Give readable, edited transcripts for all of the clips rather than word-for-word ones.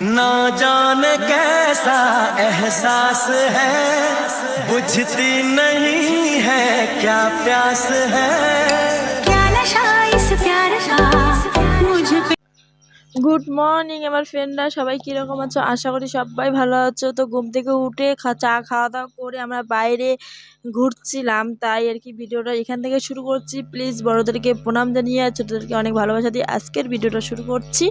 ना जाने कैसा एहसास है, बुझती नहीं है क्या प्यास है। क्या नशा इस प्यार का मुझ पे। গুড মর্নিং আমার ফ্রেন্ডরা, সবাই কীরকম আছো? আশা করি সবাই ভালো আছো। তো ঘুম থেকে উঠে চা খাওয়া দাওয়া করে আমরা বাইরে ঘুরছিলাম, তাই আর কি ভিডিওটা এখান থেকে শুরু করছি। প্লিজ বড়োদেরকে প্রণাম জানিয়ে আর ছোটোদেরকে অনেক ভালোবাসা দিয়ে আজকের ভিডিওটা শুরু করছি।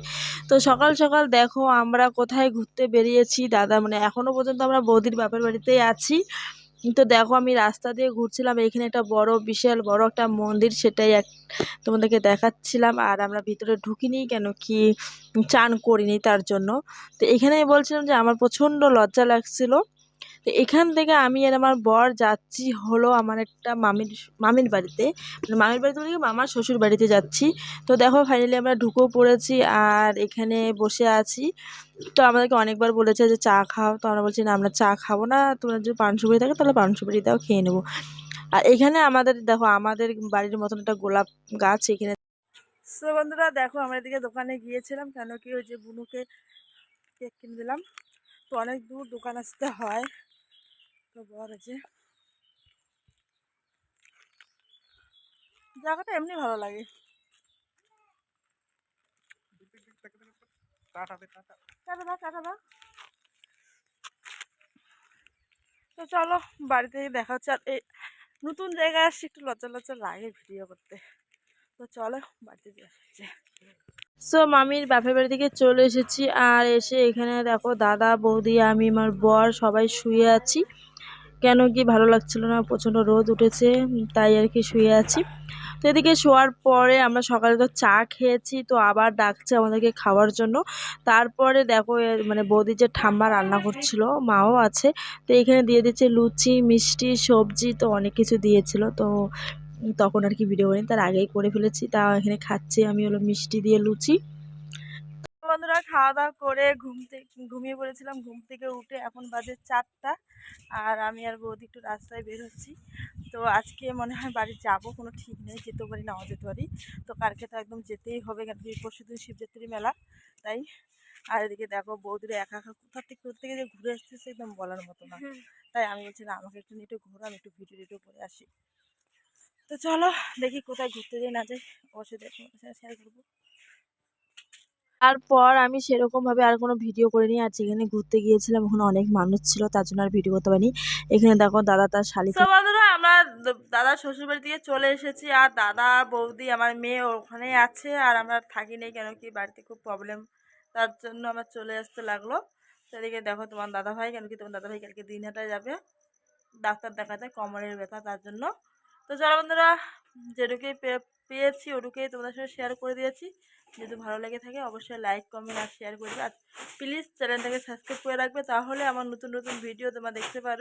তো সকাল সকাল দেখো আমরা কোথায় ঘুরতে বেরিয়েছি। দাদা মানে এখনও পর্যন্ত আমরা বৌদির বাপের বাড়িতেই আছি। তো দেখো আমি রাস্তা দিয়ে ঘুরছিলাম, এখানে একটা বড় বিশাল বড় একটা মন্দির, সেটাই তোমাদেরকে দেখাচ্ছিলাম। আর আমরা ভিতরে ঢুকিনি, কেন কি চান করিনি তার জন্য। তো এখানে বলছিলাম যে আমার প্রচণ্ড লজ্জা লাগছিল। তো এখান থেকে আমি আর আমার বর যাচ্ছি হলো আমার একটা মামির বাড়িতে, মানে মামির বাড়িতে বলি মামার শ্বশুর বাড়িতে যাচ্ছি। তো দেখো ফাইনালি আমরা ঢুকেও পড়েছি আর এখানে বসে আছি। তো আমাদেরকে অনেকবার বলেছে যে চা খাও, তো আমরা বলছি না আমরা চা খাবো না, তোমরা যদি পান সুপারি থাকে তাহলে পান সুপারি দাও, খেয়ে নেবো। আর এখানে আমাদের দেখো আমাদের বাড়ির মতন একটা গোলাপ গাছ এখানে। সো বন্ধুরা দেখো আমরা এদিকে দোকানে গিয়েছিলাম, কেন কি ওই যে বুনুকে কেক কিনে দিলাম। তো অনেক দূর দোকান আসতে হয়। তো বর আছে, জায়গাটা এমনি ভালো লাগে। টাটা দাও। তো চলো বাড়িতে দেখা হচ্ছে। আর এই নতুন জায়গায় আসছি, একটু লজ্জা লজ্জা লাগে ভিডিও করতে। তো চলো বাড়িতে দিয়ে আসছে। সো মামির বাপের বাড়ি থেকে চলে এসেছি, আর এসে এখানে দেখো দাদা বৌদি আমি আমার বর সবাই শুয়ে আছি। কেন কি ভালো লাগছিল না, প্রচণ্ড রোদ উঠেছে, তাই আর কি শুয়ে আছি। তো এদিকে শোয়ার পরে আমরা সকালে তো চা খেয়েছি, তো আবার ডাকছে আমাদেরকে খাওয়ার জন্য। তারপরে দেখো মানে বৌদি যে ঠাম্মা রান্না করছিল, মাও আছে, তো এখানে দিয়ে দিচ্ছে লুচি মিষ্টি সবজি, তো অনেক কিছু দিয়েছিল। তো তখন আর কি ভিডিও করিনি, তার আগেই করে ফেলেছি। তা এখানে খাচ্ছি আমি হলো মিষ্টি দিয়ে লুচি। বন্ধুরা খাওয়া দাওয়া করে ঘুমিয়ে পড়েছিলাম। ঘুম থেকে উঠে এখন বাজে 4টা, আর আমি আর বৌদি একটু রাস্তায় বের হচ্ছি। তো আজকে মনে হয় বাড়ি যাব, কোনো ঠিক নেই, যেতেও পারি নাও যেতে পারি। তো কালকে তো একদম যেতেই হবে, কেন কি পরশুদিন শিবরাত্রি মেলা, তাই। আর এদিকে দেখো বৌদিরা একা একা কোথা থেকে যে ঘুরে আসতেছে একদম বলার মতো না। তাই আমি বলছি না আমাকে একটু নিয়ে একটু ঘোরো, আমি একটু ভিডিও টিডিও করে আসি। তো চলো দেখি কোথায় ঘুরতে যাই না যাই, অবশ্যই দেখো শেয়ার করবো। তারপর আমি সেরকমভাবে আর কোনো ভিডিও করিনি। আর যেখানে ঘুরতে গিয়েছিলাম ওখানে অনেক মানুষ ছিল, তার জন্য আর ভিডিও করতে পারিনি। এখানে দেখো দাদা তার শালিকে। তো বন্ধুরা আমরা দাদার শ্বশুরবাড়ি থেকে চলে এসেছি, আর দাদা বৌদি আমার মেয়ে ওখানে আছে, আর আমরা থাকি নেই, কেন কি বাড়িতে খুব প্রবলেম, তার জন্য আমার চলে আসতে লাগলো। তো এদিকে দেখো তোমার দাদা ভাই, কেন কি তোমার দাদা ভাই কালকে দিনহাটায় যাবে ডাক্তার দেখাতে, কোমরের ব্যথা, তার জন্য। তো যারা বন্ধুরা যেটুকুই পেয়েছি ওটুকুই তোমাদের সাথে শেয়ার করে দিয়েছি। যদি ভালো লেগে থাকে অবশ্যই লাইক কমেন্ট আর শেয়ার করবে। আর প্লিজ চ্যানেলটাকে সাবস্ক্রাইব করে রাখবে, তাহলে আমার নতুন নতুন ভিডিও তোমরা দেখতে পারবে।